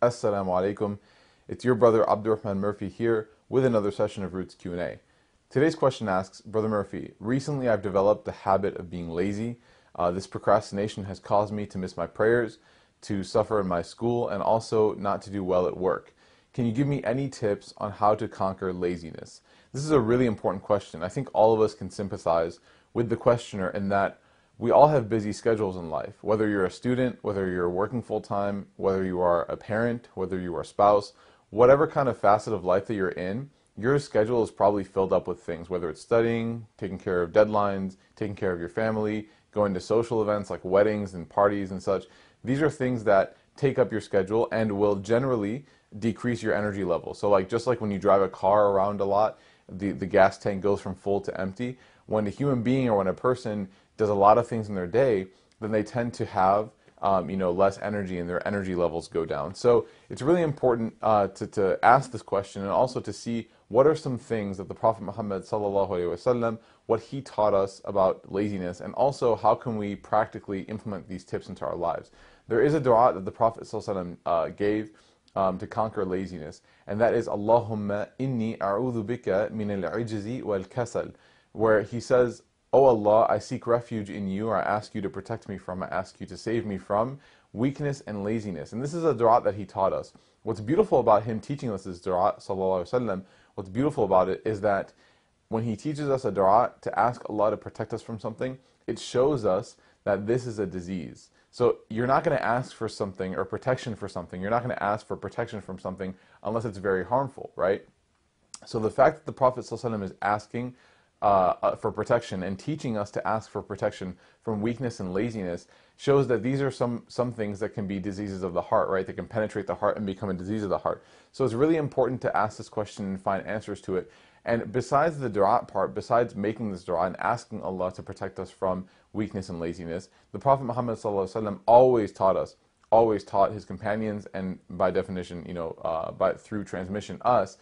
Assalamu alaikum. It's your brother AbdelRahman Murphy here with another session of Roots Q&A. Today's question asks, Brother Murphy, recently I've developed the habit of being lazy. This procrastination has caused me to miss my prayers, to suffer in my school, and also not to do well at work. Can you give me any tips on how to conquer laziness? This is a really important question. I think all of us can sympathize with the questioner in that we all have busy schedules in life. Whether you're a student, whether you're working full-time, whether you are a parent, whether you are a spouse, whatever kind of facet of life that you're in, your schedule is probably filled up with things, whether it's studying, taking care of deadlines, taking care of your family, going to social events like weddings and parties and such. These are things that take up your schedule and will generally decrease your energy level. So just like when you drive a car around a lot, the gas tank goes from full to empty. When a human being or when a person does a lot of things in their day, then they tend to have less energy and their energy levels go down. So it's really important to ask this question and also to see what are some things that the Prophet Muhammad sallallahu alaihi wasallam, what he taught us about laziness, and also how can we practically implement these tips into our lives. There is a dua that the Prophet sallallahu alaihi wasallam gave to conquer laziness, and that is Allahumma inni a'udhu bika min al-'ijzi wal-kasal, where he says, "O Allah, I seek refuge in you, or I ask you to protect me from, I ask you to save me from weakness and laziness." And this is a dua that he taught us. What's beautiful about him teaching us this dua, sallallahu alaihi wasallam, what's beautiful about it is that when he teaches us a dua to ask Allah to protect us from something, it shows us that this is a disease. So you're not going to ask for something or protection for something. You're not going to ask for protection from something unless it's very harmful, right? So the fact that the Prophet ﷺ is asking for protection and teaching us to ask for protection from weakness and laziness shows that these are some things that can be diseases of the heart, right? They can penetrate the heart and become a disease of the heart. So it's really important to ask this question and find answers to it. And besides the dua part, besides making this dua and asking Allah to protect us from weakness and laziness, the Prophet Muhammad ﷺ always taught his companions, and by definition, through transmission us,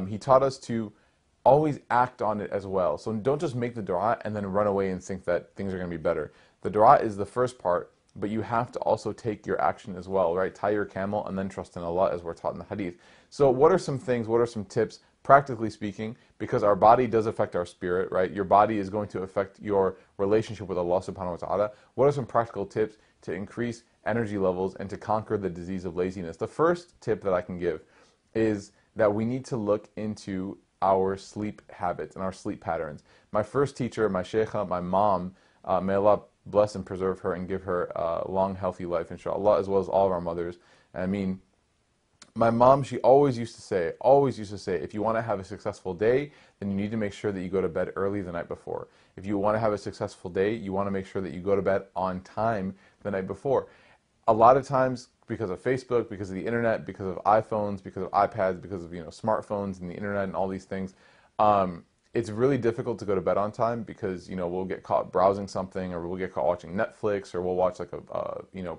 he taught us to always act on it as well. So don't just make the dua and then run away and think that things are going to be better. The dua is the first part, but you have to also take your action as well, right? Tie your camel and then trust in Allah, as we're taught in the hadith. So what are some things, what are some tips, practically speaking, because our body does affect our spirit, right? Your body is going to affect your relationship with Allah subhanahu wa ta'ala. What are some practical tips to increase energy levels and to conquer the disease of laziness? The first tip that I can give is that we need to look into our sleep habits and our sleep patterns. My first teacher, my sheikha, my mom, may Allah bless and preserve her and give her a long, healthy life, inshallah, as well as all of our mothers. I mean, my mom, she always used to say, if you want to have a successful day, then you need to make sure that you go to bed early the night before. If you want to have a successful day, you want to make sure that you go to bed on time the night before. A lot of times, because of Facebook, because of the internet, because of iPhones, because of iPads, because of smartphones and the internet and all these things, it's really difficult to go to bed on time because we'll get caught browsing something, or we'll get caught watching Netflix, or we'll watch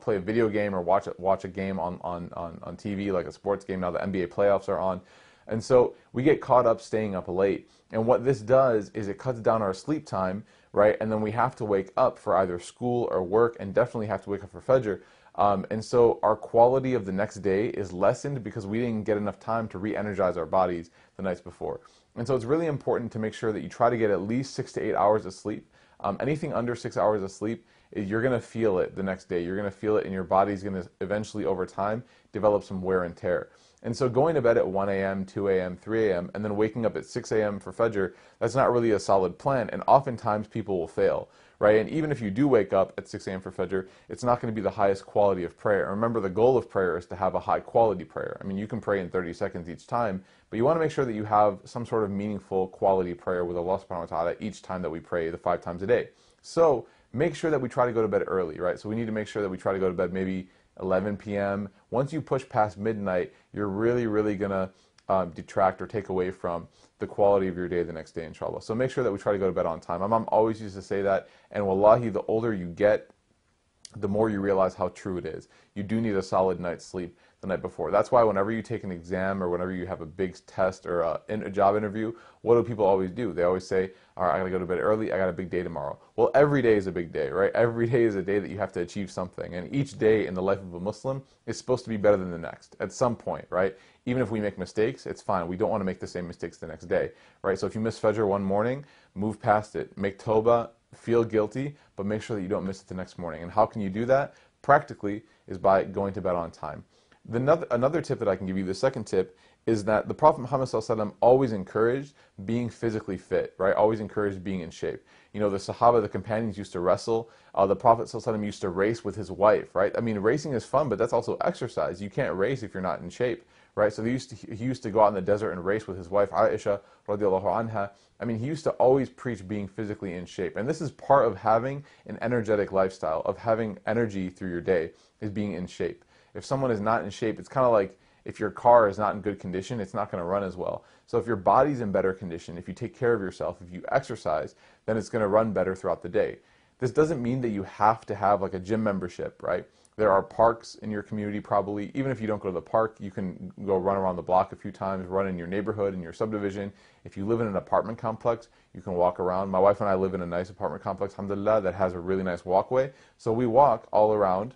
play a video game, or watch a game on TV, like a sports game. Now the NBA playoffs are on, and so we get caught up staying up late. And what this does is it cuts down our sleep time, right? And then we have to wake up for either school or work, and definitely have to wake up for Fajr. And so our quality of the next day is lessened because we didn't get enough time to re-energize our bodies the nights before. And so it's really important to make sure that you try to get at least 6 to 8 hours of sleep. Anything under 6 hours of sleep, you're going to feel it the next day. You're going to feel it, and your body's going to eventually, over time, develop some wear and tear. And so going to bed at 1 a.m., 2 a.m., 3 a.m., and then waking up at 6 a.m. for Fajr, that's not really a solid plan, and oftentimes people will fail, right? And even if you do wake up at 6 a.m. for Fajr, it's not going to be the highest quality of prayer. And remember, the goal of prayer is to have a high quality prayer. I mean, you can pray in 30 seconds each time, but you want to make sure that you have some sort of meaningful quality prayer with Allah subhanahu wa ta'ala each time that we pray, the 5 times a day. So make sure that we try to go to bed early, right? So we need to make sure that we try to go to bed maybe 11 p.m. Once you push past midnight, you're really going to detract or take away from the quality of your day the next day, inshallah. So make sure that we try to go to bed on time. My mom always used to say that, and wallahi, the older you get, the more you realize how true it is. You do need a solid night's sleep the night before. That's why whenever you take an exam or whenever you have a big test or a job interview, what do people always do? They always say, all right, I gotta go to bed early, I got a big day tomorrow. Well, every day is a big day, right? Every day is a day that you have to achieve something. And each day in the life of a Muslim is supposed to be better than the next at some point, right? Even if we make mistakes, it's fine. We don't want to make the same mistakes the next day, right? So if you miss Fajr one morning, move past it. Make tawbah, feel guilty, but make sure that you don't miss it the next morning. And how can you do that? Practically is by going to bed on time. Another tip that I can give you, the second tip, is that the Prophet Muhammad ﷺ always encouraged being physically fit, right? Always encouraged being in shape. You know, the Sahaba, the companions used to wrestle. The Prophet ﷺ used to race with his wife, right? I mean, racing is fun, but that's also exercise. You can't race if you're not in shape, right? So he used to go out in the desert and race with his wife, Aisha, radiallahu anha. I mean, he used to always preach being physically in shape. And this is part of having an energetic lifestyle, of having energy through your day, is being in shape. If someone is not in shape, it's kind of like if your car is not in good condition, it's not going to run as well. So if your body's in better condition, if you take care of yourself, if you exercise, then it's going to run better throughout the day. This doesn't mean that you have to have like a gym membership, right? There are parks in your community probably. Even if you don't go to the park, you can go run around the block a few times, run in your neighborhood, in your subdivision. If you live in an apartment complex, you can walk around. My wife and I live in a nice apartment complex, alhamdulillah, that has a really nice walkway. So we walk all around.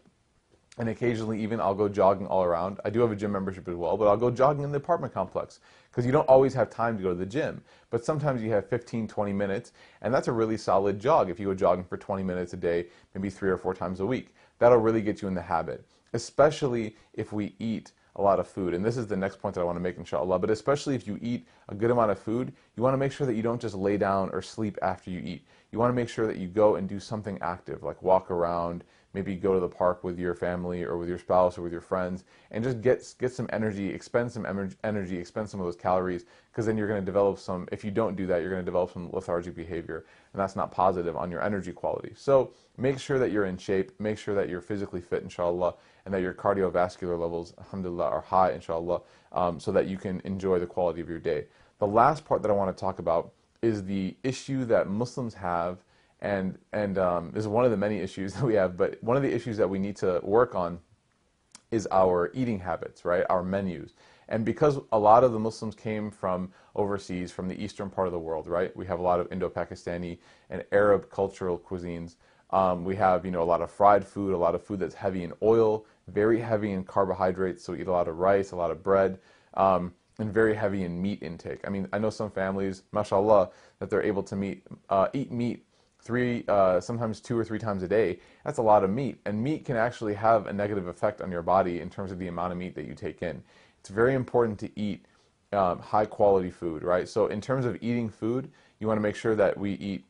And occasionally even I'll go jogging all around. I do have a gym membership as well, but I'll go jogging in the apartment complex because you don't always have time to go to the gym. But sometimes you have 15, 20 minutes, and that's a really solid jog if you go jogging for 20 minutes a day, maybe 3 or 4 times a week. That'll really get you in the habit, especially if we eat a lot of food. And this is the next point that I want to make, inshallah. But especially if you eat a good amount of food, you want to make sure that you don't just lay down or sleep after you eat. You want to make sure that you go and do something active, like walk around, maybe go to the park with your family or with your spouse or with your friends, and just get some energy, expend some energy, expend some of those calories, because then you're going to develop some, if you don't do that, you're going to develop some lethargic behavior, and that's not positive on your energy quality. So make sure that you're in shape, make sure that you're physically fit, inshallah, and that your cardiovascular levels, alhamdulillah, are high, inshallah, so that you can enjoy the quality of your day. The last part that I want to talk about is the issue that Muslims have, and this is one of the many issues that we have, but one of the issues that we need to work on is our eating habits, right? Our menus. And because a lot of the Muslims came from overseas, from the eastern part of the world, right? We have a lot of Indo-Pakistani and Arab cultural cuisines. We have, a lot of fried food, a lot of food that's heavy in oil, very heavy in carbohydrates, so we eat a lot of rice, a lot of bread, and very heavy in meat intake. I mean, I know some families, mashallah, that they're able to eat meat sometimes 2 or 3 times a day. That's a lot of meat, and meat can actually have a negative effect on your body in terms of the amount of meat that you take in. It's very important to eat high quality food, right? So in terms of eating food, you want to make sure that we eat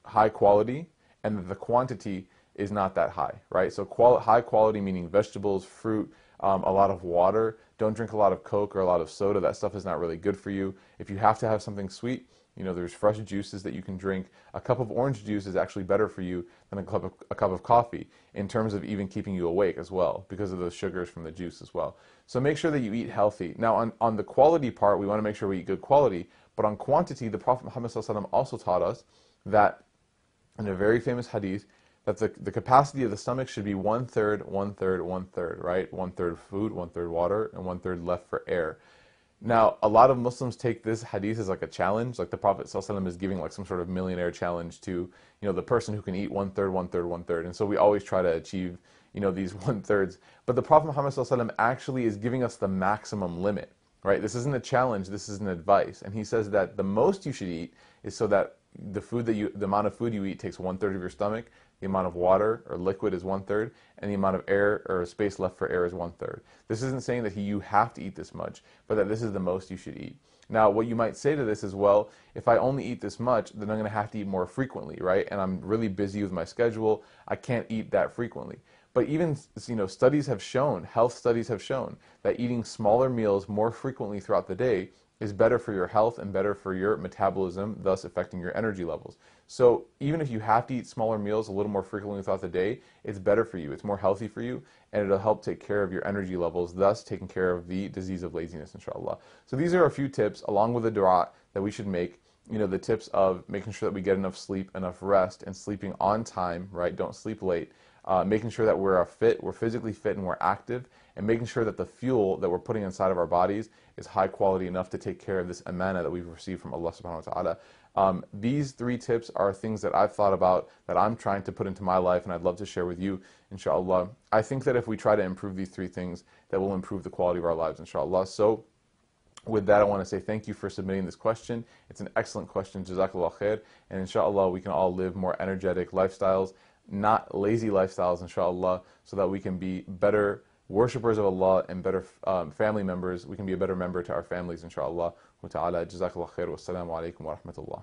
high quality and that the quantity is not that high, right? So high quality meaning vegetables, fruit, a lot of water. Don't drink a lot of Coke or a lot of soda. That stuff is not really good for you. If you have to have something sweet, there's fresh juices that you can drink. A cup of orange juice is actually better for you than a cup of coffee in terms of even keeping you awake as well, because of those sugars from the juice as well. So make sure that you eat healthy. Now on the quality part, we want to make sure we eat good quality, but on quantity, the Prophet Muhammad ﷺ also taught us that, in a very famous hadith, that the capacity of the stomach should be 1/3, 1/3, 1/3, right? 1/3 food, 1/3 water, and 1/3 left for air. Now, a lot of Muslims take this hadith as like a challenge, like the Prophet ﷺ is giving like some sort of millionaire challenge to, the person who can eat 1/3, 1/3, 1/3. And so we always try to achieve, these 1/3s. But the Prophet Muhammad ﷺ actually is giving us the maximum limit, right? This isn't a challenge, this is an advice. And he says that the most you should eat is so that the amount of food you eat takes 1/3 of your stomach, the amount of water or liquid is 1/3, and the amount of air or space left for air is 1/3. This isn't saying that you have to eat this much, but that this is the most you should eat. Now, what you might say to this is, well, if I only eat this much, then I'm going to have to eat more frequently, right? And I'm really busy with my schedule. I can't eat that frequently. But even, studies have shown, health studies have shown, that eating smaller meals more frequently throughout the day is better for your health and better for your metabolism, thus affecting your energy levels. So even if you have to eat smaller meals a little more frequently throughout the day, it's better for you, it's more healthy for you, and it'll help take care of your energy levels, thus taking care of the disease of laziness, inshallah. So these are a few tips, along with the dua, that we should make. The tips of making sure that we get enough sleep, enough rest, and sleeping on time, right? Don't sleep late. making sure that we're fit, we're physically fit and we're active, and making sure that the fuel that we're putting inside of our bodies is high quality enough to take care of this amana that we've received from Allah subhanahu wa ta'ala. These 3 tips are things that I've thought about, that I'm trying to put into my life, and I'd love to share with you, inshallah. I think that if we try to improve these 3 things, that will improve the quality of our lives, inshallah. So with that, I want to say thank you for submitting this question. It's an excellent question, jazakallah khair, and inshallah we can all live more energetic lifestyles, not lazy lifestyles, inshallah, so that we can be better worshippers of Allah and better family members. We can be a better member to our families, inshallah. Wa ta'ala, jazakallah khair, wassalamu alaikum wa rahmatullah.